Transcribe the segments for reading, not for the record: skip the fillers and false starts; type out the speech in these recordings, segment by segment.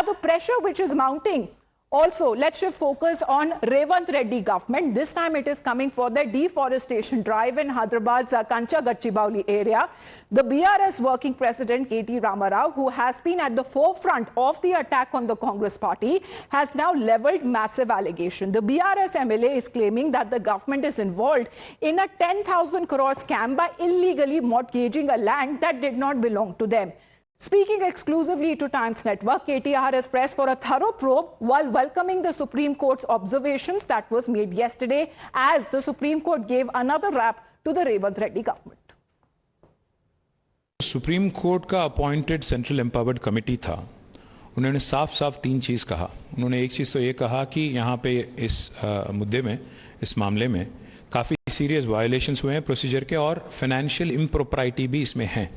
Now, the pressure which is mounting, also, let's shift focus on Revant Reddy government. This time it is coming for the deforestation drive in Hyderabad's Kancha Gachibowli area. The BRS working president KT Ramarao, who has been at the forefront of the attack on the Congress party, has now leveled massive allegation. The BRS MLA is claiming that the government is involved in a 10,000 crore scam by illegally mortgaging a land that did not belong to them. Speaking exclusively to Times Network, KTR has pressed for a thorough probe while welcoming the Supreme Court's observations that was made yesterday as the Supreme Court gave another rap to the Revant Reddy government. Supreme court का appointed central empowered committee था। उन्होंने साफ साफ तीन चीज़ कहा। उन्होंने एक चीज़ तो ये कहा कि यहाँ पे इस मुद्दे में, इस मामले में काफ़ी सीरियस वायलेशंस हुए हैं प्रोसीजर के और फाइनेंशियल इम्प्रोप्राइटी भी इसमें है,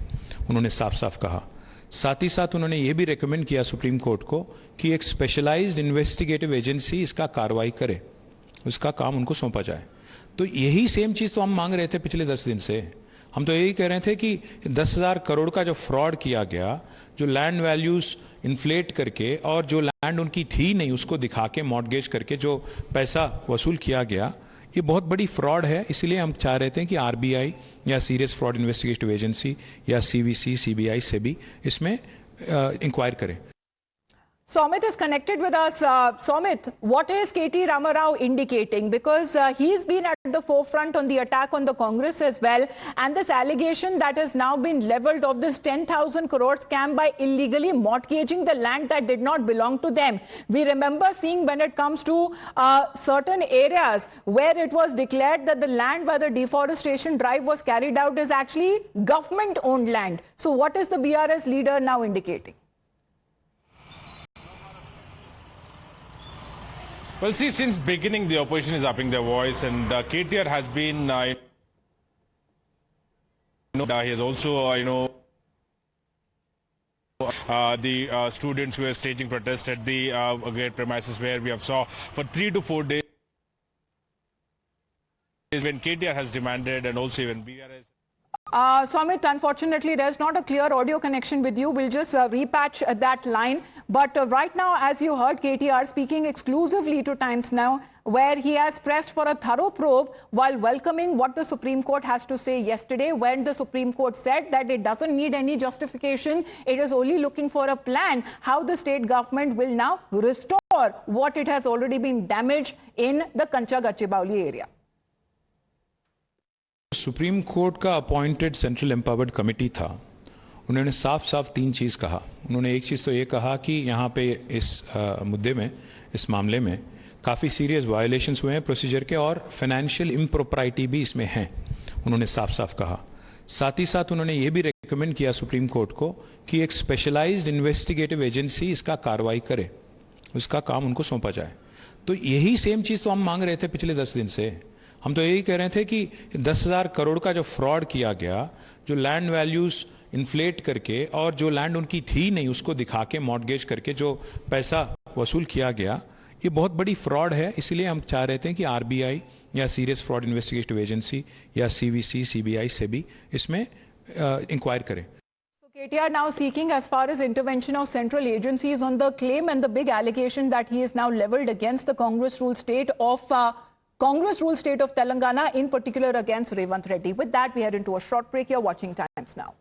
उन्होंने साफ साफ कहा। साथ ही साथ उन्होंने ये भी रेकमेंड किया सुप्रीम कोर्ट को कि एक स्पेशलाइज्ड इन्वेस्टिगेटिव एजेंसी इसका कार्रवाई करे, उसका काम उनको सौंपा जाए। तो यही सेम चीज़ तो हम मांग रहे थे पिछले 10 दिन से। हम तो यही कह रहे थे कि 10,000 करोड़ का जो फ्रॉड किया गया, जो लैंड वैल्यूज इन्फ्लेट करके और जो लैंड उनकी थी नहीं उसको दिखा के मॉर्टगेज करके जो पैसा वसूल किया गया, ये बहुत बड़ी फ्रॉड है। इसीलिए हम चाह रहे थे कि आरबीआई या सीरियस फ्रॉड इन्वेस्टिगेटिव एजेंसी या सीवीसी, सीबीआई से भी इसमें इंक्वायर करें। Somit is connected with us. Somit, what is KT Ramarao indicating? Because he's been at the forefront on the attack on the Congress as well. And this allegation that has now been leveled of this 10,000 crore scam by illegally mortgaging the land that did not belong to them. We remember seeing when it comes to certain areas where it was declared that the land where the deforestation drive was carried out is actually government-owned land. So what is the BRS leader now indicating? Well, see, since beginning, the opposition is upping their voice, and KTR has been, he has also, the students who were staging protest at the great premises where we have saw for 3 to 4 days when KTR has demanded, and also even BRS. Somit, unfortunately, there's not a clear audio connection with you. We'll just repatch that line. But right now, as you heard, KTR speaking exclusively to Times Now, where he has pressed for a thorough probe while welcoming what the Supreme Court has to say yesterday, when the Supreme Court said that it doesn't need any justification. It is only looking for a plan how the state government will now restore what it has already been damaged in the Kancha Gachibowli area. Supreme court का appointed central empowered committee था। उन्होंने साफ साफ तीन चीज़ कहा। उन्होंने एक चीज़ तो ये कहा कि यहाँ पे इस मुद्दे में, इस मामले में काफ़ी सीरियस वायलेशंस हुए हैं प्रोसीजर के और फाइनेंशियल इम्प्रोप्राइटी भी इसमें है, उन्होंने साफ साफ कहा। साथ ही साथ उन्होंने ये भी रेकमेंड किया सुप्रीम कोर्ट को कि एक स्पेशलाइज्ड इन्वेस्टिगेटिव एजेंसी इसका कार्रवाई करे, उसका काम उनको सौंपा जाए। तो यही सेम चीज़ तो हम मांग रहे थे पिछले 10 दिन से। हम तो यही कह रहे थे कि 10,000 करोड़ का जो फ्रॉड किया गया, जो लैंड वैल्यूज इन्फ्लेट करके और जो लैंड उनकी थी नहीं उसको दिखा के मॉर्टगेज करके जो पैसा वसूल किया गया, ये बहुत बड़ी फ्रॉड है। इसीलिए हम चाह रहे थे कि आरबीआई या सीरियस फ्रॉड इन्वेस्टिगेटिव एजेंसी या सीवीसी, सीबीआई से भी इसमें इंक्वायर करें। KTR now seeking as far as intervention of central agencies on the claim and the big allegation that he is now leveled against the Congress-ruled state of Telangana, in particular against Revant Reddy. With that, we head into a short break. You're watching Times Now.